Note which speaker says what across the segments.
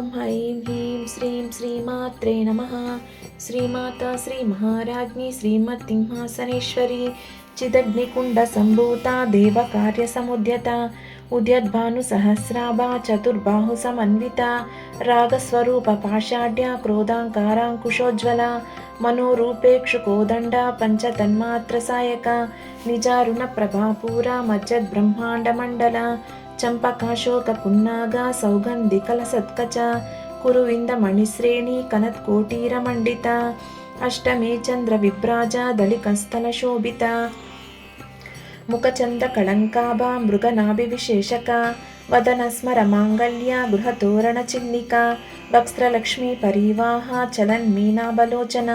Speaker 1: ఐం హ్రీం శ్రీం శ్రీమాత్రే నమః. శ్రీమాత శ్రీ మహారాజ్ఞి శ్రీమత్సింహాసనేశ్వరి చిదగ్నికుండ సంభూత దేవకార్య సముద్యత ఉద్యద్భాను సహస్రాభా చతుర్బాహు సమన్విత రాగస్వరూప పాషాఢ్య క్రోధాంకారాంకుశోజ్వల మనోరూపేక్షు కోదండ పంచతన్మాత్ర సాయక నిజారుణ ప్రభాపూర మజ్జద్ బ్రహ్మాండ మండల చంపకాశోక పున్నాగ సౌగంధికల సత్కచ కురువింద మణిశ్రేణి కనత్కోటీర మండిత అష్టమే చంద్ర విభ్రాజ దళికంస్థల శోభిత ముఖచంద కళంకాభా మృగనాభి విశేషక వదన స్మర మాంగళ్య గృహతోరణ చిన్నిక వక్స్త్రలక్ష్మీ పరివాహ చలన్ మీనాబలోచన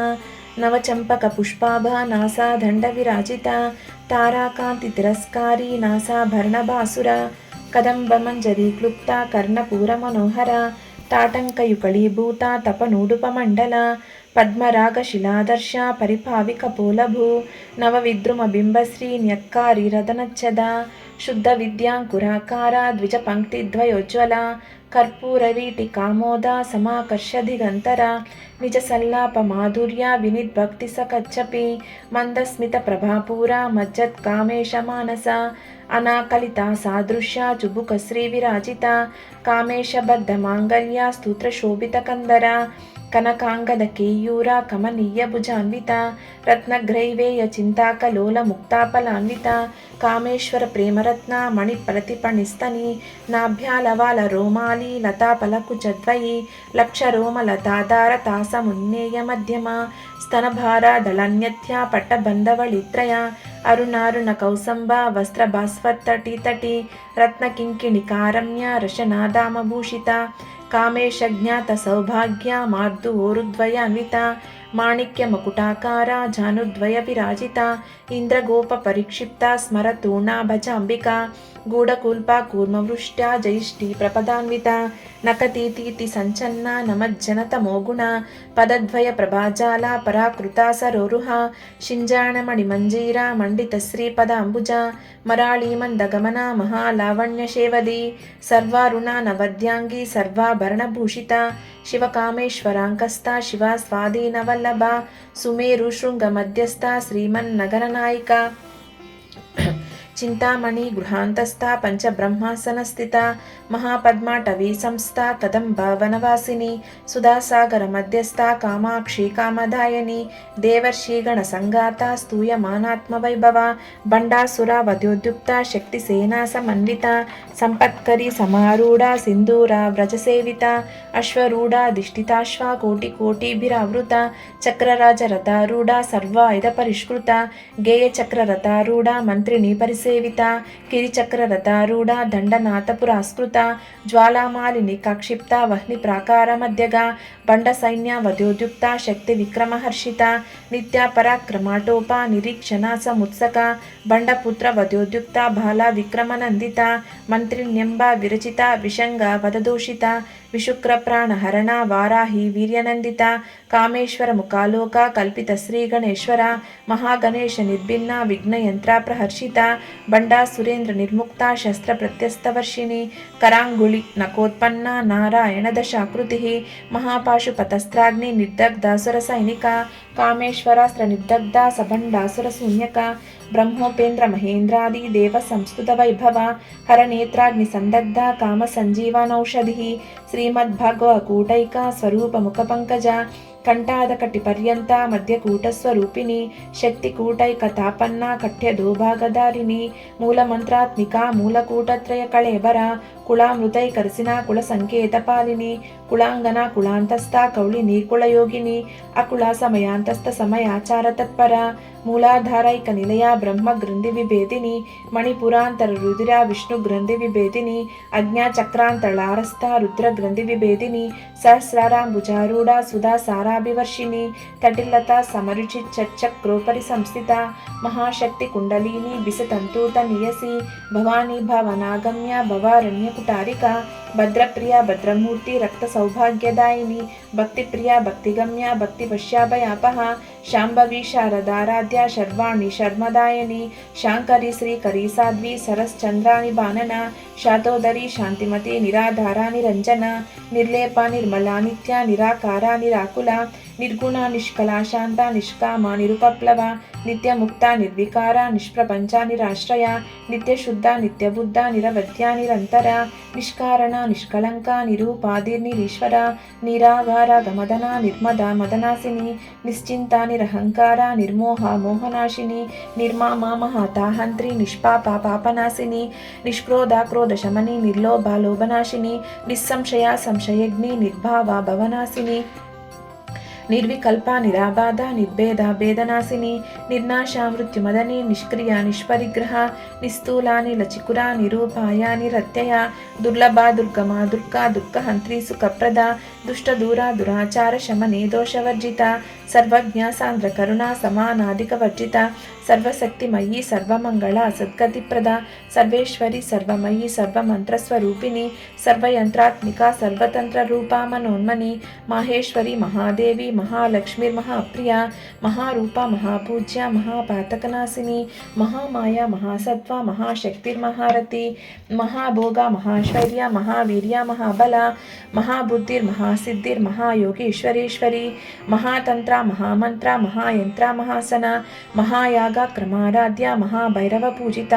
Speaker 1: నవచంపక పుష్పాభ నాసాదండ విరాజిత తారాకాంతి తిరస్కారీ నాసాభరణభాసుర కదంబమంజరీ క్లుప్త కర్ణపూర మనోహర తాటంకయుకళీభూత తపనూడుపమండల పద్మరాగశిలాదర్శ పరిపావిక పోలభూ నవవిద్రుమ బింబశ్రీ న్యక్కారి రదనచ్చద శుద్ధ విద్యాంకురాకార ద్విజపంక్తిద్వయోజ్వల కర్పూరవీటి కామోద సమాకర్షధిగంతర నిజ సల్లాప మాధుర్య వినిద్భక్తి సకచ్చపి మందస్మిత ప్రభాపూర మజ్జత్ కామేశ మానస అనాకలిత సాదృశ్య చుబుక శ్రీ విరాజిత కామేశబద్ధ మాంగళ్య స్తోత్ర శోభిత కందర కనకాంగద కేయూర కమనీయ భుజాన్విత రత్నగ్రైవేయ చింతాకలోల ముక్తాపలాన్విత కామేశ్వర ప్రేమరత్న మణి ప్రతిపణిస్తని నాభ్యాలవాల రోమాలి లతాపలకు చద్వయి లక్ష రోమ లతాధార తాసమున్నేయ మధ్యమ స్తనభార దళన్యథ్య పట్టబంధవళిత్రయ అరుణారుణ కౌసంబ వస్త్రభాస్వత్తటి రత్నకింకిణికారమ్య రశనాదామభూషిత కామేశజ్ఞాత సౌభాగ్య మార్దువోరుద్వయాన్విత మాణిక్య మకుటాకార జానుద్వయ విరాజిత ఇంద్రగోప పరిక్షిప్త స్మరతూణాభజాంబిక గూఢకూల్ప కూర్మవృష్ట్యా జైష్ఠీ ప్రపదాన్విత నకతీతీతి సంచన్న నమజ్జనత మోగుణ పదద్వయ ప్రభాజాల పరాకృతా సరోరుహ శింజాణమణి మంజీర మండిత శ్రీపదాంబుజ మరాళీమందగమన మహాలావణ్య శేవది సర్వారుణ నవద్యాంగి సర్వాభరణభూషిత శివకామేశ్వరాంకస్థ శివ స్వాధీనవల్లభ సుమేరు శృంగ మధ్యస్థ శ్రీమన్నగరనాయిక చింతామణి గృహాంతస్థ పంచబ్రహ్మాసన స్థిత మహాపద్మాటవీ సంస్థ కదంబ వనవాసిని సుధాసాగర మధ్యస్థ కామాక్షి కామదాయని దేవర్షిగణ సంగాత స్తూయమానాత్మవైభవ బండాసుర వద్యోద్యుక్త శక్తి సేనా సమన్విత సంపత్కరి సమారూఢ సింధూర వ్రజసేవిత అశ్వరూఢ దిష్టితాశ్వ కోటి కోటిభిరావృత చక్రరాజ రథారూఢ సర్వాయుధ పరిష్కృత గేయ చక్రరథారూఢ మంత్రిని పరిసేవిత కిరిచక్ర రథారూఢ దండనాథ పురాస్కృత జ్వాలామాలిని కక్షిప్త వహ్ని ప్రాకార మధ్యగా బండ సైన్య వద్యోద్యుక్త శక్తి విక్రమహర్షిత నిత్య పరాక్రమాటోప నిరీక్షణ సముత్సక బండపుత్ర వద్యోద్యుక్త బాల విక్రమనందిత మంత్రిణ్యంబ విరచిత విషంగ వదదోషిత విశుక్ర ప్రాణహరణ వారాహి వీర్యనందిత కామేశ్వర ముఖాలోక కల్పిత శ్రీ గణేశ్వర మహాగణేశ నిర్భిన్న విఘ్నయంత్ర ప్రహర్షిత బండా సురేంద్ర నిర్ముక్త శస్త్ర ప్రత్యస్తవర్షిణి కరాంగుళి నకోత్పన్న నారాయణ దశాకృతి మహాపాశుపతస్త్రాగ్ని నిర్దగ్ధాసుర సైనిక కామేశ్వరాస్త్ర నిర్దగ్ధ సబండాసుర శూన్యక బ్రహ్మోపేంద్ర మహేంద్రాది దేవ సంస్కృత వైభవ హరనేత్రాగ్ని సందగ్ధ కామ సంజీవనౌషధి శ్రీమద్భగవకూటైక స్వరూప ముఖ పంకజ కంఠాదకటి పర్యంత మధ్యకూటస్వరూపిణి శక్తికూటైక తాపన్న కఠ్యదోభాగధారిణి మూలమంత్రాత్మిక మూలకూటత్రయ కళేబర కుళామృతైకర్సిన కుల సంకేత పాలిని కుళాంగన కుళాంతస్థ కౌళిని కుళయోగిని అకుళ సమయాంతస్థ సమయాచార తత్పర మూలాధారైక నిలయ బ్రహ్మ గ్రంథి విభేదిని మణిపురాంతర రుధిర విష్ణు గ్రంథి విభేదిని అజ్ఞాచక్రాంతళారస్థ రుద్ర గ్రంథి విభేదిని సహస్రారాంబుజారూఢ సుధా సారాభివర్షిణి తటిల్లత సమరుచి చక్రోపరి సంస్థిత మహాశక్తి కుండలిని బిసతంతూత నియసి భవానీ భవనాగమ్య భవారణ్య కుటారిక ಭದ್ರಪ್ರಿಯ ಭದ್ರಮೂರ್ತಿ ರಕ್ತ ಸೌಭಾಗ್ಯದಾಯಿನಿ ಭಕ್ತಿಪ್ರಿಯ ಭಕ್ತಿಗಮ್ಯ ಭಕ್ತಿಪಶ್ಯಾಭಯಾಪಹ ಶಾಂಭವಿ ಶಾರದಾರಾಧ್ಯ ಶರ್ವಾಣಿ ಶರ್ಮದಾಯನಿ ಶಾಂಕರಿ ಶ್ರೀಕರಿ ಸಾಧ್ವಿ ಸರಶ್ಚಂದ್ರಾಣಿ ಬಾನನ ಶಾತೋದರಿ ಶಾಂತಿಮತಿ ನಿರಾಧಾರ ನಿರಂಜನ ನಿರ್ಲೇಪ ನಿರ್ಮಲಾ ನಿತ್ಯ ನಿರಾಕಾರ ನಿರಾಕುಲ ನಿರ್ಗುಣ ನಿಷ್ಕಲಾ ಶಾಂತ ನಿಷ್ಕಾಮ ನಿರುಪಪ್ಲವ ನಿತ್ಯ ಮುಕ್ತ ನಿರ್ವಿಕಾರ ನಿಷ್ಪ್ರಪಂಚ ನಿರಾಶ್ರಯ ನಿತ್ಯ ಶುದ್ಧ ನಿತ್ಯ ಬುದ್ಧ ನಿರವಧ್ಯ ನಿರಂತರ ನಿಷ್ಕಾರಣ ನಿಷ್ಕಳಂಕ ನಿರೂಪಾದಿರ್ನಿರೀಶ್ವರ ನಿರಾಗಾರ ಗಮದನ ನಿರ್ಮದ ಮದನಾಸಿನಿ ನಿಶ್ಚಿಂತ ನಿರಹಂಕಾರ ನಿರ್ಮೋಹ ಮೋಹನಾಶಿನಿ ನಿರ್ಮಾಮ ಮಹಾತಾಹಂತ್ರಿ ನಿಷ್ಪಾಪ ಪಾಪನಾಶಿನಿ ನಿಷ್ಕ್ರೋಧ ಕ್ರೋಧ ಶಮನಿ ನಿರ್ಲೋಭ ಲೋಭನಾಶಿನಿ ನಿಸ್ಸಂಶಯ ಸಂಶಯಗ್ನಿ ನಿರ್ಭಾವ ಭವನಾಶಿನಿ ನಿರ್ವಿಕಲ್ಪ ನಿರಾಬಾಧ ನಿರ್ಭೇದ ಭೇದನಾಶಿನಿ ನಿರ್ನಾಶ ಮೃತ್ಯುಮದನಿ ನಿಷ್ಕ್ರಿಯ ನಿಷ್ಪರಿಗ್ರಹ ನಿಸ್ಥೂಲ ನಿಲಚಿಕುರ ನಿರೂಪಾಯ ನಿರತ್ಯಯ ದುರ್ಲಭ ದುರ್ಗಮ ದುರ್ಗಾ ದುಃಖಹಂತ್ರಿ ಸುಖಪ್ರದ ದುಷ್ಟ ದೂರ ದುರಾಚಾರ ಶಮನೆ ದೋಷವರ್ಜಿತ ಸರ್ವಜ್ಞ ಸಾಂದ್ರ ಕರುಣಾ ಸಮಾನಾಧಿಕ ವರ್ಜಿತ ಸರ್ವಶಕ್ತಿಮಯಿ ಸರ್ವಮಂಗಳ ಸದ್ಗತಿಪ್ರದ ಸರ್ವೇಶ್ವರಿ ಸರ್ವಮಯಿ ಸರ್ವಮಂತ್ರಸ್ವರೂಪಿಣಿ ಸರ್ವಯಂತ್ರಾತ್ಮಿಕ ಸರ್ವತಂತ್ರ ರೂಪ ಮನೋನ್ಮನಿ ಮಾಹೇಶ್ವರಿ ಮಹಾದೇವಿ ಮಹಾಲಕ್ಷ್ಮೀರ್ಮಹಾಪ್ರಿಯ ಮಹಾರೂಪ ಮಹಾಪೂಜ್ಯ ಮಹಾಪಾತಕನಾಶಿನಿ ಮಹಾಮಾಯ ಮಹಾಸತ್ವ ಮಹಾಶಕ್ತಿರ್ಮಹಾರತಿ ಮಹಾಭೋಗ ಮಹಾಶ್ವರ್ಯ ಮಹಾವೀರ್ಯ ಮಹಾಬಲ ಮಹಾಬುದ್ಧಿರ್ ಮಹಾಸಿದ್ಧಿರ್ ಮಹಾಯೋಗೀಶ್ವರೇಶ್ವರಿ ಮಹಾತಂತ್ರ ಮಹಾಮಂತ್ರ ಮಹಾಯಂತ್ರ ಮಹಾಸನ ಮಹಾಯಾಗ ಕ್ರಮಾರಾಧ್ಯ ಮಹಾಭೈರವ ಪೂಜಿತ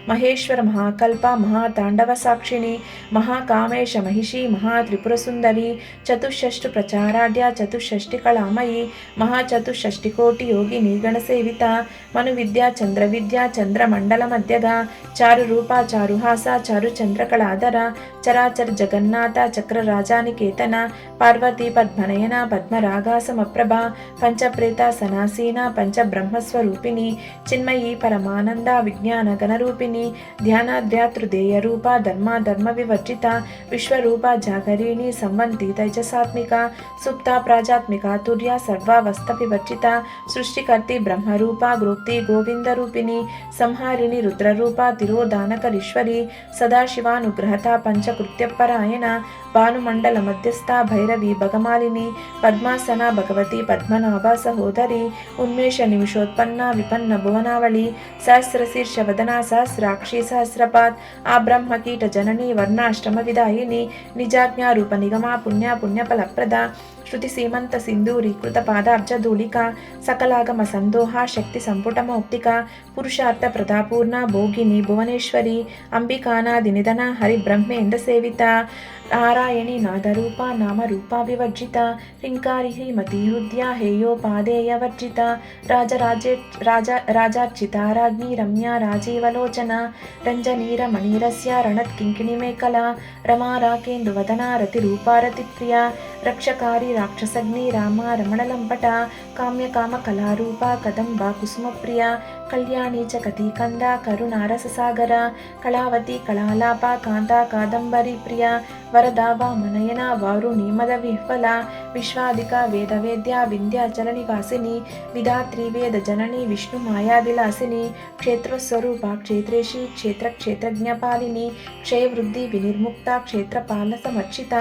Speaker 1: ಮಹೇಶ್ವರ ಮಹಾಕಲ್ಪ ಮಹಾತಾಂಡವ ಸಾಕ್ಷಿಣಿ ಮಹಾಕಾಮೇಶ ಮಹಿಷಿ ಮಹಾತ್ರಿಪುರಸುಂದರಿ ಚತುಷ್ಷಷ್ಟಿ ಪ್ರಚಾರಾಢ್ಯ ಚತುಷ್ಷಷ್ಟಿ ಕಳಾಮಯಿ ಮಹಾಚತುಷ್ಷಷ್ಟಿ ಕೋಟಿ ಯೋಗಿನಿ ಗಣಸೇವಿತ ಮನುವಿದ್ಯಾ ಚಂದ್ರವಿದ್ಯಾ ಚಂದ್ರಮಂಡಲ ಮಧ್ಯಗ ಚಾರು ರೂಪ ಚಾರುಹಾಸ ಚಾರು ಚಂದ್ರಕಳಾಧರ ಚರಾಚರ ಜಗನ್ನಾಥ ಚಕ್ರರಾಜಾನಿಕೇತನ ಪಾರ್ವತಿ ಪದ್ಮನಯನ ಪದ್ಮರಾಗ ಸಮಪ್ರಭಾ ಪಂಚಪ್ರೇತ ಸನಾಸೀನ ಪಂಚಬ್ರಹ್ಮಸ್ವರೂಪಿಣಿ ಚಿನ್ಮಯಿ ಪರಮಾನಂದ ವಿಜ್ಞಾನ ಗಣರೂಪಿಣಿ ಧ್ಯಾನಾಧ್ಯಾತೃದೇಯ ರೂಪ ಧರ್ಮ ವಿವರ್ಜಿತ ವಿಶ್ವರೂಪ ಜಾಗರಿಣಿ ಸಂವಂತಿ ತೈಜಸಾತ್ಮಿಕ ಸುಪ್ತ ಪ್ರಾಜಾತ್ಮಿಕ ತುರ್ಯ ಸರ್ವಾವಸ್ಥ ವಿವರ್ಜಿತ ಸೃಷ್ಟಿಕರ್ತಿ ಬ್ರಹ್ಮರೂಪ ಗೃಪ್ತಿ ಗೋವಿಂದ ರೂಪಿಣಿ ಸಂಹಾರಿಣಿ ರುದ್ರರೂಪ ತಿರೋಧಾನಕರೀಶ್ವರಿ ಸದಾಶಿವಾನುಗ್ರಹತ ಪಂಚಕೃತ್ಯಪರಾಯಣ ಭಾನುಮಂಡಲ ಮಧ್ಯಸ್ಥ ಭೈರವಿ ಭಗಮಾಲಿನಿ ಪದ್ಮಾಸನ ಭಗವತಿ ಪದ್ಮನಾಭ ಸಹೋದರಿ ಉನ್ಮೇಷ ನಿಮಿಷೋತ್ಪನ್ನ ವಿಪನ್ನ ಭುವನಾವಳಿ ಸಹಸ್ರಶೀರ್ಷ ವದನ ಸಹಸ್ರಾಕ್ಷಿ ಸಹಸ್ರಪಾತ್ ಆ ಬ್ರಹ್ಮ ಕೀಟ ಜನನಿ ವರ್ಣಾಶ್ರಮ ವಿದಾಯಿನಿ ನಿಜಾಜ್ಞಾ ರೂಪ ನಿಗಮ ಪುಣ್ಯ ಫಲಪ್ರದ ಶ್ರುತಿ ಸೀಮಂತ ಸಿಂಧೂರೀಕೃತ ಪಾದಾಬ್ಜ ಧೂಳಿಕಾ ಸಕಲಾಗಮ ಸಂದೋಹ ಶಕ್ತಿ ಸಂಪುಟ ಮೌಕ್ತಿಕ ಪುರುಷಾರ್ಥ ಪ್ರದಾಪೂರ್ಣ ಭೋಗಿನಿ ಭುವನೇಶ್ವರಿ ಅಂಬಿಕಾನಾದಿ ನಿಧನ ಹರಿಬ್ರಹ್ಮೇಂದ್ರ ಸೇವಿತ ನಾರಾಯಣಿ ನಾದರೂಪ ನಾಮರೂಪ ವಿವರ್ಜಿತ ರಿಂಕಾರಿ ಶ್ರೀಮತಿ ಹೃದಯ ಹೇಯೋಪಾದೇಯ ವರ್ಜಿತ ರಾಜಾರ್ಚಿತ ರಾಜ್ಞಿ ರಮ್ಯಾ ರಾಜೀವಲೋಚನ ರಂಜನೀರ ಮಣೀರಸ್ಯ ರಣತ್ ಕಿಂಕಿಣಿ ಮೇಖಲಾ ರಮಾ ರಾಕೇಂದು ವದನ ರತಿರೂಪ ರತಿಪ್ರಿಯ ರಕ್ಷಕಾರಿ ರಾಕ್ಷಸಗ್ನಿ ರಾಮ ರಮಣಲಂಪಟ ಕಾಮ್ಯ ಕಾಮ ಕಲಾರೂಪ ಕದಂಬ ಕುಸುಮಪ್ರಿಯ ಕಲ್ಯಾಣಿ ಚ ಕತಿಕಂದ ಕರುಣಾರಸಸಾಗರ ಕಳಾವತಿ ಕಳಾಲಾಪ ಕಾಂತ ಕಾದಂಬರಿ ಪ್ರಿಯ ವರದಾ ವಾಮನಯನ ವಾರುಣಿ ಮದ ವಿಹ್ವಲ ವಿಶ್ವಾಧಿಕ ವೇದವೇದ್ಯ ವಿಂಧ್ಯಾಚಲ ನಿವಾಸಿನಿ ವಿಧಾತ್ರಿ ವೇದ ಜನನಿ ವಿಷ್ಣು ಮಾಯಾ ವಿಲಾಸಿನಿ ಕ್ಷೇತ್ರಸ್ವರೂಪ ಕ್ಷೇತ್ರೇಶಿ ಕ್ಷೇತ್ರಜ್ಞಪಾಲಿನಿ ಕ್ಷಯವೃದ್ಧಿ ವಿನಿರ್ಮುಕ್ತ ಕ್ಷೇತ್ರಪಾಲ ಸಮರ್ಚಿತ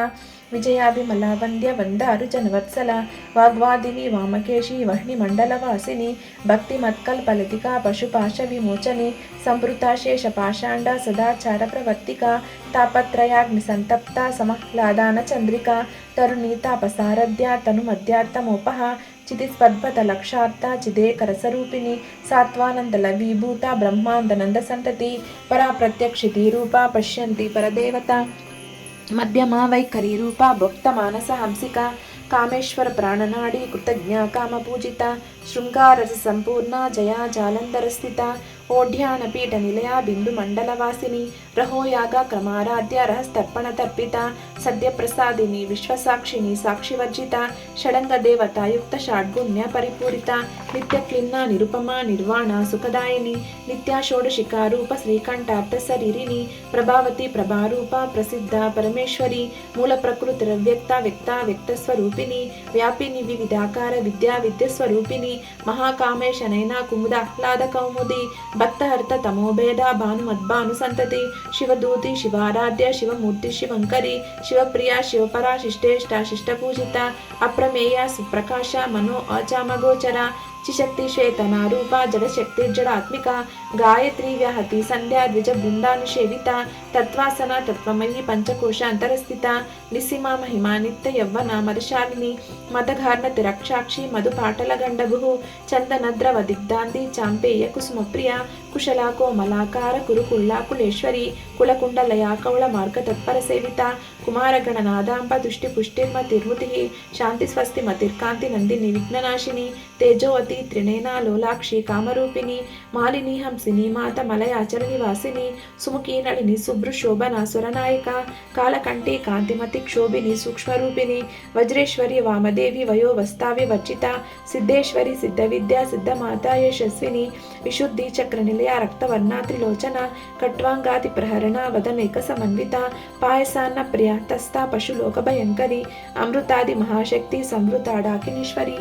Speaker 1: ವಿಜಯಾಭಿಮಲ ವಂದ್ಯ ವಂದಾರು ಜನವತ್ಸಲ ವಾಗ್ವಾದಿನಿ ವಾಮಕೇಶಿ ವಹ್ನಿ ಮಂಡಲವಾಸಿನಿ ಭಕ್ತಿ ಮತ್ಕಲ್ಪಲತಿಕಾ ಪಶುಪಾಶ ವಿಮೋಚನಿ ಸಂಪೃತ ಶೇಷ ಪಾಷಾಂಡ ಸದಾಚಾರ ಪ್ರವರ್ತಿಕಾ ತಾಪತ್ರಯಾಗ್ನಿ ಸಂತಪ್ತ ಸಮಹ್ಲಾದಾನ ಚಂದ್ರಿಕಾ ತರುಣಿ ತಾಪಸಾರಧ್ಯ ತನು ಮಧ್ಯಾರ್ಥಮೋಪಹ ಚಿತಿಸ್ಪದ್ಭತ ಲಕ್ಷಾರ್ಥ ಚಿದೇಕರಸರೂಪಿಣಿ ಸಾತ್ವಾನಂದ ಲವೀಭೂತ ಬ್ರಹ್ಮಾಂದನಂದ ಸಂತತಿ ಪರಾ ಪ್ರತ್ಯಕ್ಷಿತಿ ರೂಪ ಪಶ್ಯಂತಿ ಪರದೇವತಾ ಮಧ್ಯಮ ವೈಖರಿ ರೂಪ ಭಕ್ತ ಮಾನಸ ಹಂಸಿಕ ಕಾಮೇಶ್ವರ ಪ್ರಾಣನಾಡಿ ಕೃತಜ್ಞ ಕಾಮಪೂಜಿತ ಶೃಂಗಾರಸ ಸಂಪೂರ್ಣ ಜಯ ಜಾಲಂಧರ ಸ್ಥಿತ ಓಢ್ಯಾಣ ಪೀಠ ನಿಲಯ ಬಿಂದು ಮಂಡಲವಾಸಿನಿ ರಹೋಯಾಗ ಕ್ರಮಾರಾಧ್ಯ ರಹಸ್ತರ್ಪಣ ತರ್ಪಿತ ಸದ್ಯ ಪ್ರಸಾದಿನಿ ವಿಶ್ವಸಾಕ್ಷಿಣಿ ಸಾಕ್ಷಿವರ್ಜಿತ ಷಡಂಗ ದೇವತಾ ಯುಕ್ತ ಷಾಡ್ಗುಣ್ಯ ಪರಿಪೂರಿತ నిత్యక్లిన్న నిరుపమ నిర్వాణ సుఖదాయిని నిత్యా షోడశికా రూప శ్రీకంఠార్థ శరీరిని ప్రభావతి ప్రభారూప ప్రసిద్ధ పరమేశ్వరి మూల ప్రకృతి వ్యక్త స్వరూపిణి వ్యాపిని వివిధాకార విద్య స్వరూపిణి మహాకామేశనైన కుముద ఆహ్లాద కౌముది భక్తహర్త తమోభేద భానుమద్భాను సంతతి శివదూతి శివారాధ్య శివమూర్తి శివంకరి శివప్రియ శివపరా శిష్టేష్ట శిష్టపూజిత అప్రమేయ సుప్రకాశ మనో అచామగోచర చిశక్తి శ్వేతన రూప జడశక్తి జడాత్మిక గాయత్రి వ్యాహతి సంధ్యా ద్విజ బృందానుషేవిత తత్వాసన తత్వమయీ పంచకోశ అంతరస్థిత నిస్సిమ మహిమా నిత్య యవ్వన మదశాలిని మదఘార్ణతి రక్షాక్షి మధుపాటల గండభు చందనద్రవ దిగ్ధాంతి చాంపేయ కుసుమప్రియ కుశల కోమలాకార కురుకుళ్ళ కులేశ్వరి కులకుండలయ కౌళ మార్గ తత్పర సేవిత కుమారగణనాదాంబ దుష్టి పుష్టిర్మతిర్ముతి శాంతి స్వస్తి మతిర్కాంతి నందిని విఘ్ననాశిని తేజోవతి త్రినేనా లోలాక్షి కామరూపిణి మాలిని హంసిని మాత మలయాచల నివాసిని సుముఖి నళిని శుభ్రశోభన స్వరనాయిక కాలకంఠి కాంతిమతి క్షోభిని సూక్ష్మరూపిణి వజ్రేశ్వరి వామదేవి వయోవస్తావి వర్జిత సిద్ధేశ్వరి సిద్ధ విద్యా సిద్ధమాత యశస్విని విశుద్ధి చక్ర నిలయ రక్తవర్ణ త్రిలోచన కట్వాంగాతి ప్రహరణ వదనైక సమన్విత పాయసాన్న ప్రియ తస్థా పశులోక భయంకరి అమృతాది మహాశక్తి సంవృతాడాకినీశ్వరి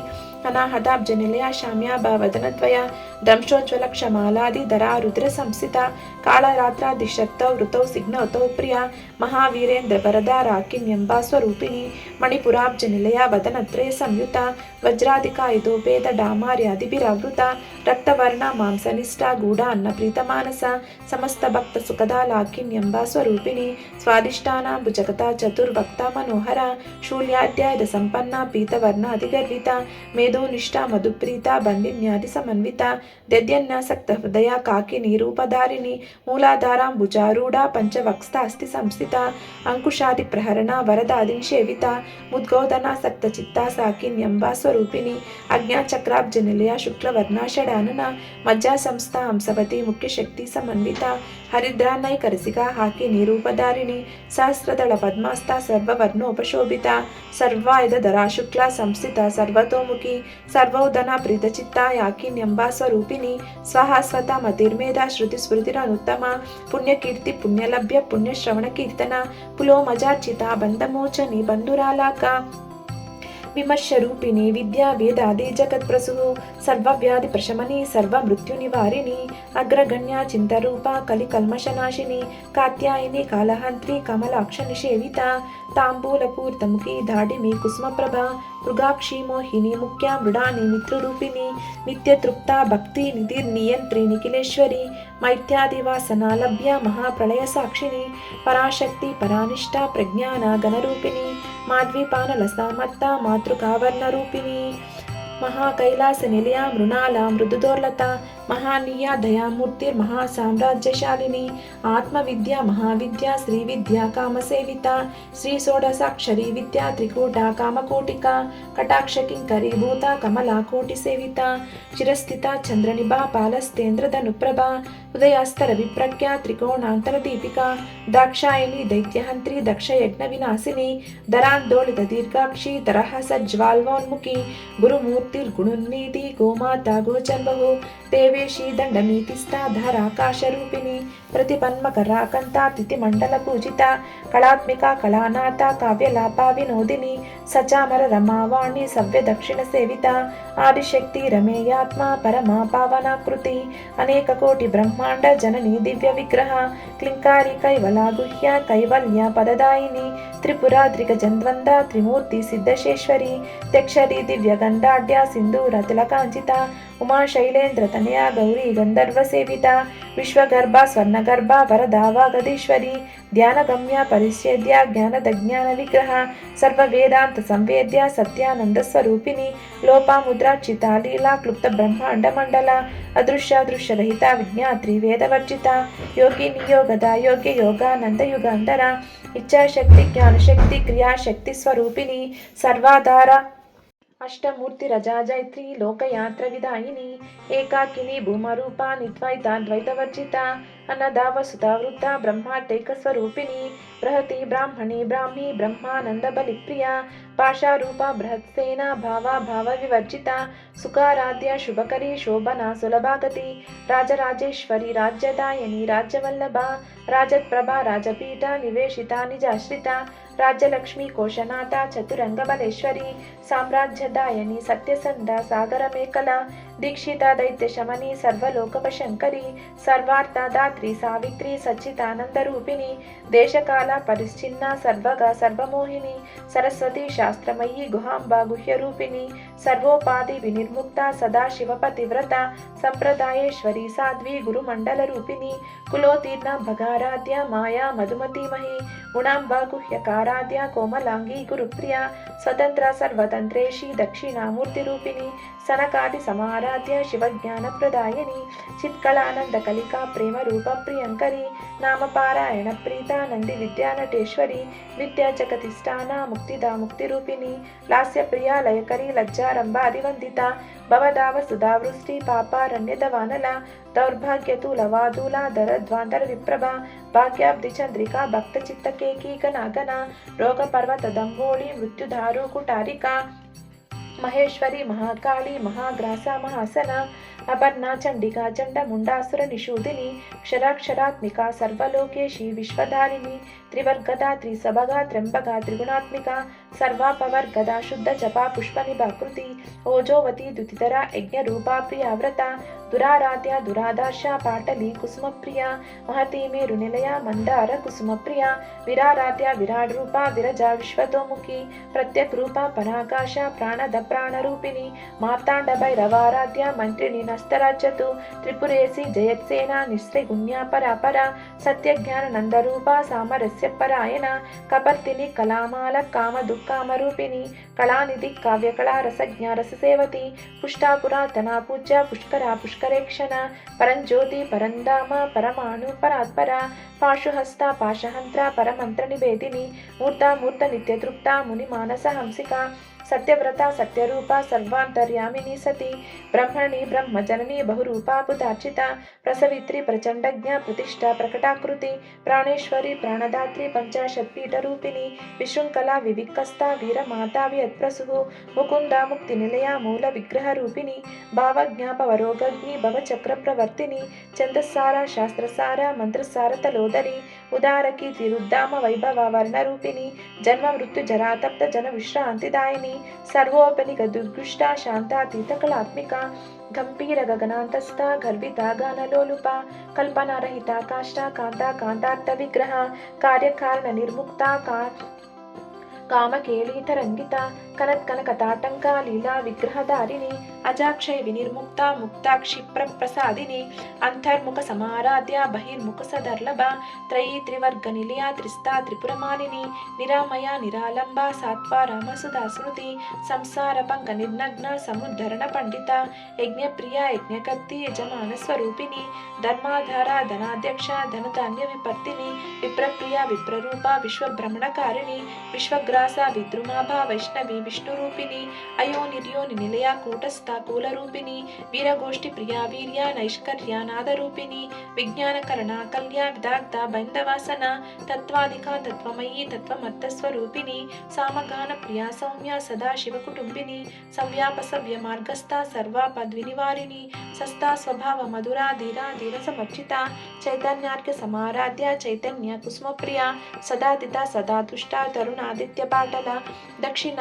Speaker 1: అనాహతాబ్జ నిలయ శామ్యాభ వదనద్వయ దంశోజ్వల క్షమాలాది ధరా రుద్ర సంస్థిత కాళరాత్రాదిశక్తౌ ఋతౌ సిగ్నౌతౌ ప్రియ మహావీరేంద్ర వరదా రాకిన్యంబా స్వరూపిణి మణిపురాబ్జ నిలయ వదనత్రయ సంయుత వజ్రాధికాయుధోపేద డామార్యాదిభిరావృత రక్తవర్ణ మాంసనిష్ట గూఢ అన్న ప్రీతమానస సమస్త భక్త సుఖదా లాకిన్యంబా స్వరూపిణి స్వాదిష్టానాంబు జగత చతుర్వక్త మనోహర శూల్యాధ్యాయుధ సంపన్న పీతవర్ణ అధిగర్విత మేధోనిష్ట మధుప్రీత బండిన్యాది సమన్విత దద్యన్యాసక్త హృదయ కాకిని రూపధారిణి మూలాధారాంబుజారూఢ పంచవక్స్థ అస్థి సంస్థిత అంకుశాది ప్రహరణ వరదాది నిషేవిత ముద్గోదనాసక్త చిత్త సాకిన్యంబా స్వరూపిణి అజ్ఞాచక్రాబ్జ నిలయ శుక్లవర్ణ షడానన మజ్జా సంస్థ హంసవతి ముఖ్య శక్తి సమన్విత హరిద్రాన్నైకరసిక హాకిని రూపధారిణి సహస్రదళ పద్మాస్త సర్వవర్ణోపశోభిత సర్వాయుధ ధరా శుక్ల సంస్థిత సర్వతోముఖి సర్వోదన ప్రీతచిత్త యాకిన్యంబా స్వరూపిణి స్వహాస్వత మతిర్మేధ శృతి స్మృతిరనుత్తమ పుణ్యకీర్తి పుణ్యలభ్య పుణ్యశ్రవణ కీర్తన పులోమజార్చిత బంధమోచని బంధురాలాక విమర్శరూపిణి విద్యా వేదాది జగత్ప్రసు సర్వవ్యాధి ప్రశమని సర్వమృత్యునివారిణి అగ్రగణ్య చింతరూప కలికల్మషనాశిని కాత్యాయిని కాళహంత్రి కమలాక్ష నిషేవిత తాంబూలపూర్తముఖి దాడిమి కుసుమప్రభ మృగాక్షి మోహిని ముఖ్య మృడాని మిత్రరూపిణి నిత్యతృప్త భక్తి నిధిర్నియంత్రి నిఖిలేశ్వరి మైత్యాదివాసన లభ్య మహాప్రళయ సాక్షిని పరాశక్తి పరానిష్ట ప్రజ్ఞాన గణరూపిణి మాధ్వీపానల సామత్త మాతృకావర్ణ రూపిణి మహాకైలాస నిలయ మృణాల మృదుదోర్లత మహానీయ దయామూర్తిర్మహాసామ్రాజ్యశాలిని ఆత్మవిద్య మహావిద్య శ్రీ విద్య కామసేవిత శ్రీ షోడశాక్షరీ విద్యా త్రికూట కామకోటిక కటాక్ష కింకరీభూత కమలాకోటి సేవిత చిరస్థిత చంద్రనిభా పాలస్తేంద్రధనుప్రభ ఉదయాస్తర విప్రఖ్య త్రికోణాంతర దీపిక దాక్షాయిని దైత్యహంత్రి దక్షయజ్ఞ వినాశిని ధరాందోళిత దీర్ఘాక్షి తరహసజ్వాల్వోన్ముఖి గురుమూర్తిర్గుణున్నీతి గోమాత గోచర్బహు దేవేశీ దండనీతిస్థా ధరాకాశరూపిణి ప్రతిపన్మకరాకంతా తిథిమండల పూజిత కళాత్మిక కళానాథ కావ్యలాపా వినోదిని సచామర రమావాణి సవ్య దక్షిణ సేవిత ఆదిశక్తి రమేయాత్మ పరమా పావనాకృతి అనేక కోటి బ్రహ్మాండ జనని దివ్య విగ్రహ క్లింకారి కైవలా గుహ్య కైవల్య పదదాయిని త్రిపుర త్రిగజంద్వంద త్రిమూర్తి సిద్ధశేశ్వరి తెక్షరి దివ్య గంధాఢ్య సింధూర తిలకాంచిత ఉమా శైలేంద్ర తనయా గౌరీ గంధర్వ సేవిత విశ్వగర్భ స్వర్ణగర్భ వరదా వాగదీశ్వరి ధ్యానగమ్య పరిచ్ఛేద్య జ్ఞానదజ్ఞాన విగ్రహ సర్వవేదాంత సంవేద్య సత్యానంద స్వరూపిణి లోపాముద్రార్చిత లీలా క్లుప్త బ్రహ్మాండ మండల అదృశ్యాదృశ్యరహిత విజ్ఞాత్రి వేదవర్జిత యోగిని యోగద యోగ్య యోగానంద యుగాంతర ఇచ్ఛాశక్తి జ్ఞానశక్తి క్రియాశక్తి స్వరూపిణి సర్వాధార అష్టమూర్తి రజాజైత్రి లోకయాత్ర విదాయిని ఏకాకిని భూమరూపా నిద్వైత ద్వైతవర్జిత ಅನ್ನದ ವಸುಧಾ ವೃದ್ಧ ಬ್ರಹ್ಮಾಟೈಕ ಸ್ವರೂಪಿಣಿ ಬೃಹತಿ ಬ್ರಾಹ್ಮಣಿ ಬ್ರಾಹ್ಮಿ ಬ್ರಹ್ಮಾನಂದ ಬಲಿಪ್ರಿಯ ಭಾಷಾರೂಪ ಬೃಹತ್ಸೇನಾ ಭಾವ ವಿವರ್ಜಿತ ಸುಖಾರಾಧ್ಯ ಶುಭಕರಿ ಶೋಭನಾ ಸುಲಭಾಗತಿ ರಾಜರಾಜೇಶ್ವರಿ ರಾಜ್ಯದಾಯನಿ ರಾಜ್ಯವಲ್ಲಭ ರಾಜತ್ಪ್ರಭಾ ರಾಜಪೀಠ ನಿವೇಶಿತ ನಿಜಾಶ್ರಿತ ರಾಜ್ಯಲಕ್ಷ್ಮಿ ಕೋಶನಾಥ ಚತುರಂಗ ಬಲೇಶ್ವರಿ ಸಾಮ್ರಾಜ್ಯದಾಯನಿ ಸತ್ಯಸಂಧ ಸಾಗರ ಮೇಖಲಾ ದೀಕ್ಷಿತ ದೈತ್ಯ ಶಮನಿ ಸರ್ವಲೋಕಪಶಂಕರಿ ಸರ್ವಾರ್ಥ ದಾತ್ರಿ ಸಾವಿತ್ರಿ ಸಚ್ಚಿದಾನಂದ ರೂಪಿಣಿ ದೇಶಕಾಲ ಪರಿಶ್ಚಿನ್ನ ಸರ್ವಗ ಸರ್ವಮೋಹಿನಿ ಸರಸ್ವತಿ ಶಾಸ್ತ್ರಮಯಿ ಗುಹಾಂಬ ಗುಹ್ಯರೂಪಿಣಿ ಸರ್ವೋಪಾಧಿ ವಿನಿರ್ಮುಕ್ತ ಸದಾ ಶಿವಪತಿವ್ರತ ಸಂಪ್ರದಾಯೇಶ್ವರಿ ಸಾಧ್ವಿ ಗುರುಮಂಡಲ ರೂಪಿಣಿ ಕುಲೋತೀರ್ಣ ಭಗಾರಾಧ್ಯ ಮಾಯಾ ಮಧುಮತಿಮಹಿ ಗುಣಾಂಬ ಗುಹ್ಯಕಾರಾಧ್ಯ ಕೋಮಲಾಂಗಿ ಗುರುಪ್ರಿಯ ಸ್ವತಂತ್ರ ಸರ್ವತಂತ್ರೇಶಿ ದಕ್ಷಿಣಾಮೂರ್ತಿ ರೂಪಿಣಿ ಸನಕಾದಿ ಸಮಾರಾಧ್ಯ ಶಿವಜ್ಞಾನ ಪ್ರದಾಯಿನಿ ಚಿತ್ಕಳಾನಂದ ಕಲಿಕಾ ಪ್ರೇಮ ರೂಪ ಪ್ರಿಯಂಕರಿ ನಾಮಪಾರಾಯಣ ಪ್ರೀತ ನಂದಿ ವಿದ್ಯಾನಟೇಶ್ವರಿ ವಿದ್ಯಾ ಜಗತಿಷ್ಠಾನ ಮುಕ್ತಿದ ಮುಕ್ತಿರೂಪಿಣಿ ಲಾಸ್ಯ ಪ್ರಿಯ ಲಯಕರಿ ಲಜ್ಜಾರಂಭ ಅಧಿವಂದಿತ ಭವದಾವ ಸುಧಾವೃಷ್ಟಿ ಪಾಪಾರಣ್ಯದ ವಾನಲ ದೌರ್ಭಾಗ್ಯ ತೂಲವಾದೂಲ ದರದ್ವಾಂತರ ವಿಪ್ರಭ ಭಾಗ್ಯಾಬ್ಧಿ ಚಂದ್ರಿಕಾ ಭಕ್ತ ಚಿತ್ತ ಕೇಕೀಕ ನಾಗನ ರೋಗ ಪರ್ವತ ದಂಗೋಳಿ ಮೃತ್ಯುಧಾರು ಕುಟಾರಿಕಾ ಮಹೇಶ್ವರಿ ಮಹಾಕಾಳಿ ಮಹಾಗ್ರಾಸ ಮಹಾಸನ ಅಪರ್ಣಾ ಚಂಡಿಕಾ ಚಂಡಮುಂಡಾಸುರ ನಿಷೂದಿನಿ ಕ್ಷರಾಕ್ಷರಾತ್ಮಿಕಾ ಸರ್ವಲೋಕೇಶಿ ವಿಶ್ವಧಾರಿಣಿ ತ್ರಿವರ್ಗದ ತ್ರಿಸಭಗಾ ತ್ರ್ಯಂಬಗಾ ತ್ರಿಗುಣಾತ್ಮಿಕ ಸರ್ವಾಪವರ್ಗದ ಶುದ್ಧ ಜಪಾ ಪುಷ್ಪ ನಿಭಾಕೃತಿ ಓಜೋವತಿ ದ್ಯುತಿತರ ಯಜ್ಞರೂಪಾ ಪ್ರಿಯಾವ್ರತ ದುರಾರಾಧ್ಯ ದುರಾದರ್ಶ ಪಾಟಲಿ ಕುಸುಮಪ್ರಿಯ ಮಹತಿ ಮೇರು ನಿಲಯ ಮಂದಾರ ಕುಸುಮಪ್ರಿಯ ವಿರಾರಾಧ್ಯ ವಿರಾಟ್ ರೂಪ ವಿರಜಾ ವಿಶ್ವತೋಮುಖಿ ಪ್ರತ್ಯಕ್ ರೂಪ ಪರಾಕಾಶ ಪ್ರಾಣದ ಪ್ರಾಣರೂಪಿಣಿ ಮಾರ್ತಾಂಡ ಭೈರವಾರಾಧ್ಯ ಮಂತ್ರಿಣಿ ನಸ್ತರಾಜ್ಯತು ತ್ರಿಪುರೇಸಿ ಜಯತ್ಸೇನಾ ನಿಸ್ತ್ರಿಗುಣ್ಯ ಪರಾಪರ ಸತ್ಯಜ್ಞಾನ ನಂದರೂಪ ಸಾಮರಸ್ಯ ಪರಾಯಣ ಕಪರ್ತಿನಿ ಕಲಾಮಾಲ ಕಾಮ ದುಃಖಾಮರೂಪಿಣಿ ಕಳಾನಿಧಿ ಕಾವ್ಯಕಳಾ ರಸಜ್ಞ ರಸಸೇವತಿ ಪುಷ್ಟಾ ಪುರಾತನ ಪೂಜ್ಯ ಪುಷ್ಕರ ಪುಷ್ಕರೇಕ್ಷಣ ಪರಂಜ್ಯೋತಿ ಪರಂಧಾಮ ಪರಮಾಣು ಪರಾತ್ಪರ ಪಾಶುಹಸ್ತ ಪಾಶಹಂತ್ರ ಪರಮಂತ್ರ ನಿವೇದಿನಿ ಮೂರ್ತ ನಿತ್ಯ ತೃಪ್ತ ಮುನಿ ಮಾನಸ ಹಂಸಿಕಾ ಸತ್ಯವ್ರತ ಸತ್ಯರೂಪ ಸರ್ವಾಂತರ್ಯಾಮಿನಿ ಸತಿ ಬ್ರಹ್ಮಣಿ ಬ್ರಹ್ಮಜನನಿ ಬಹುರೂಪಾ ಬುಧಾರ್ಚಿತ ಪ್ರಸವಿತ್ರಿ ಪ್ರಚಂಡಜ್ಞ ಪ್ರತಿಷ್ಠಾ ಪ್ರಕಟಾಕೃತಿ ಪ್ರಾಣೇಶ್ವರಿ ಪ್ರಾಣದಾತ್ರಿ ಪಂಚಾಶತ್ಪೀಠ ರೂಪಿಣಿ ವಿಶೃಂಖಲಾ ವಿವಿಕ್ಕಸ್ತ ವೀರಮಾತಾ ವಿಯತ್ಪ್ರಸು ಮುಕುಂದ ಮುಕ್ತಿ ನಿಲಯ ಮೂಲ ವಿಗ್ರಹ ರೂಪಿಣಿ ಭಾವಜ್ಞ ಭವರೋಗಗ್ನಿ ಭವಚಕ್ರ ಪ್ರವರ್ತಿನಿ ಛಂದಸ್ಸಾರ ಶಾಸ್ತ್ರಸಾರ ಮಂತ್ರಸಾರ ತಲೋದರಿ ಉದಾರಕಿ ತಿರುದ್ದಾಮ ವೈಭವ ವರ್ಣರೂಪಿಣಿ ಜನ್ಮ ಮೃತ್ಯು ಜರಾತಪ್ತ ಜನ ವಿಶ್ರಾಂತಿದಾಯಿನಿ ಸರ್ವೋಪನಿಕ ದುರ್ಗುಷ್ಟ ಶಾಂತಾತೀತ ಕಲಾತ್ಮಿಕ ಗಂಭೀರ ಗಗನಾಂತಸ್ಥ ಗರ್ಭಿತ ಗಾನಲೋಲುಪ ಕಲ್ಪನಾರಹಿತ ಕಾಷ್ಟ ಕಾಂತ ಕಾಂತಾರ್ಥ ವಿಗ್ರಹ ಕಾರ್ಯಕಾರಣ ನಿರ್ಮುಕ್ತ ಕಾಮಕೇಳಿ ತರಂಗಿತ ಕನತ್ಕನಕತಾಟಂಕ ಲೀಲಾ ವಿಗ್ರಹಧಾರಿಣಿ ಅಜಾಕ್ಷಯ ವಿನಿರ್ಮುಕ್ತ ಮುಕ್ತ ಕ್ಷಿಪ್ರ ಪ್ರಸಾದಿನಿ ಅಂತರ್ಮುಖ ಸಮಾರಾಧ್ಯ ಬಹಿರ್ಮುಖ ಸದರ್ಲಭ ತ್ರಯೀ ತ್ರಿವರ್ಗ ನಿಲಯ ತ್ರಿಸ್ತಾ ತ್ರಿಪುರಮಾಲಿನಿ ನಿರಾಮಯ ನಿರಾಲಂಬ ಸಾತ್ವ ರಾಮ ಸುಧಾ ಸ್ಮೃತಿ ಸಂಸಾರ ಪಂಕ ನಿರ್ನಗ್ನ ಸಮುದ್ಧರಣ ಪಂಡಿತ ಯಜ್ಞಪ್ರಿಯ ಯಜ್ಞಕರ್ತಿ ಯಜಮಾನ ಸ್ವರೂಪಿಣಿ ಧರ್ಮಾಧಾರ ಧನಾಧ್ಯಕ್ಷ ಧನಧಾನ್ಯ ವಿಪರ್ತಿನಿ ವಿಪ್ರಪ್ರಿಯ ವಿಪ್ರರೂಪ ವಿಶ್ವಭ್ರಮಣಕಾರಿಣಿ ವಿಶ್ವಗ್ರಾಸ ವಿದ್ರುಮಾಭ ವೈಷ್ಣವಿ ವಿಷ್ಣುರೂಪಿಣಿ ಅಯೋ ನಿರ್ಯೋನಿ ನಿಲಯ ಕೂಟಸ್ಥ ಕೂಲರೂಪಿಣಿ ವೀರಗೋಷ್ಠಿ ಪ್ರಿಯ ವೀರ್ಯ ನೈಷ್ಕರ್ಯ ನಾದರೂಪಿಣಿ ವಿಜ್ಞಾನಕರಣ ಕಲ್ಯ ವಿದಾಗ್ಧ ಬೈಂದವಾಸನ ತತ್ವಾಧಿಕ ತತ್ವಮಯೀ ತತ್ವಮತ್ತ ಸ್ವರೂಪಿಣಿ ಸಾಮಗಾನ ಪ್ರಿಯ ಸೌಮ್ಯ ಸದಾ ಶಿವಕುಟುಂಬಿನಿ ಸಂವ್ಯಾಪ ಸವ್ಯ ಮಾರ್ಗಸ್ಥ ಸರ್ವಾಪದ್ವಿನಿವಾರಿಣಿ ಸಸ್ತಾ ಸ್ವಭಾವ ಮಧುರಾ ಧೀರಾ ಧೀರ ಸಮರ್ಚಿತ ಚೈತನ್ಯಾರ್ಘ್ಯ ಸಮಾರಾಧ್ಯ ಚೈತನ್ಯ ಕುಸುಮಪ್ರಿಯ ಸದಾದಿತ ಸದಾ ತುಷ್ಟ ತರುಣಾದಿತ್ಯ ಪಾಟಲ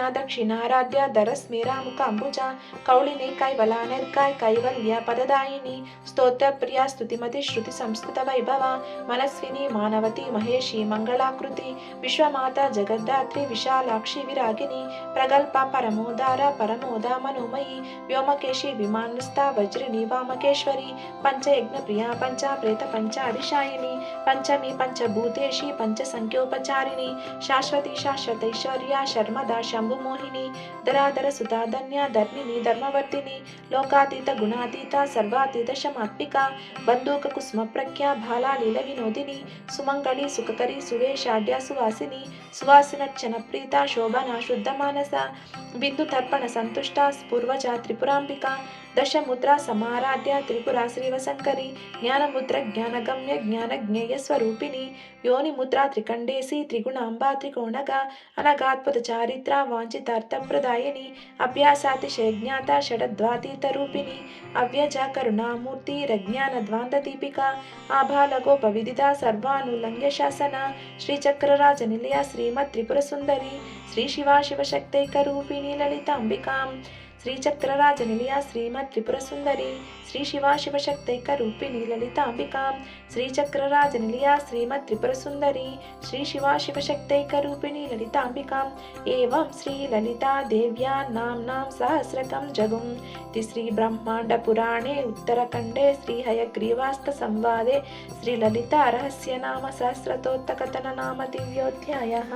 Speaker 1: ದಕ್ಷಿಣಾರಾಧ್ಯ ದರಸ್ಮೇರಾ ಮುಖಾಂಬುಜ ಕೌಳಿನಿ ಕೈವಲ ನಿರ್ಗಾಯ್ ಕೈವಲ್ಯ ಪದದಾಯಿನಿ ಸ್ತೋತ್ರ ಪ್ರಿಯ ಸ್ತುತಿಮತಿ ಶ್ರುತಿ ಸಂಸ್ಕೃತ ವೈಭವ ಮನಸ್ವಿನಿ ಮಾನವತಿ ಮಹೇಶಿ ಮಂಗಳಾಕೃತಿ ವಿಶ್ವಮಾತಾ ಜಗದ್ದಾತ್ರಿ ವಿಶಾಲಾಕ್ಷಿ ವಿರಾಗಿನಿ ಪ್ರಗಲ್ಪ ಪರಮೋದಾರ ಪರಮೋದ ಮನೋಮಯಿ ವ್ಯೋಮಕೇಶಿ ವಿಮಾನಸ್ಥ ವಜ್ರಿಣಿ ವಾಮಕೇಶ್ವರಿ ಪಂಚಯಜ್ಞ ಪ್ರಿಯ ಪಂಚ ಪ್ರೇತ ಪಂಚಾಧಿಶಾಯಿನಿ ಪಂಚಮಿ ಪಂಚಭೂತೇಶಿ ಪಂಚಸಂಖ್ಯೋಪಚಾರಿಣಿ ಶಾಶ್ವತಿ ಶಾಶ್ವತೈಶ್ವರ್ಯ ಶರ್ಮದ ಶಂಭು ಮೋಹಿನಿ ದರಾದರ ಸುಧಾಧನ್ಯ ಧರ್ಮಿನಿ ಧರ್ಮವರ್ಧಿನಿ ಲೋಕಾತೀತ ಗುಣಾತೀತ ಸರ್ವಾತೀತ ಶಮಾತ್ಮಿಕ ಬಂದೂಕ ಕುಸುಮ ಪ್ರಖ್ಯಾ ಬಾಲ ಲೀಲ ವಿನೋದಿನಿ ಸುಮಂಗಳಿ ಸುಖಕರಿ ಸುವೇಶಾಢ್ಯ ಸುವಾಸಿನಿ సువాసినర్చన ప్రీత శోభన శుద్ధ మానస బిందు తర్పణ సంతుష్ట పూర్వజ త్రిపురాంబిక దశముద్రా సమారాధ్య త్రిపురా శ్రీవశంకరి జ్ఞానముద్ర జ్ఞానగమ్య జ్ఞానజ్ఞేయ స్వరూపిణి యోని ముద్రా త్రికండేసి త్రిగుణాంబా త్రికోణగా అనగాత్పద చారిత్ర వాంఛితార్థప్రదాయిని అభ్యాసాతిశయ జ్ఞాత షడద్వాతీత రూపిణి అవ్యజ కరుణామూర్తి రజ్ఞాన ద్వాంత దీపిక ఆభాలగోప విదిత సర్వానులంఘ్య శాసన శ్రీచక్రరాజ నిలయ శ్రీమద్ త్రిపుర సుందరి శ్రీ శివ శివశక్తైక రూపిణి లలితాంబికాం శ్రీచక్రరాజ నిలయ శ్రీమద్ త్రిపుర సుందరి శ్రీ శివ శివశక్తైక రూపిణి లలితాంబికాం శ్రీచక్రరాజ నిలయ శ్రీమద్ త్రిపుర సుందరి శ్రీ శివ శివశక్తైక రూపిణి లలితాంబికాం ఏవం శ్రీ లలితా దేవ్యా నామ్నాం సహస్రకం జగుం శ్రీ బ్రహ్మాండ పురాణే ఉత్తరఖండే శ్రీ హయగ్రీవాస్త సంవాదే శ్రీ లలితా రహస్య నామ సహస్రతోత్తకథన నామ దివ్యోధ్యాయః.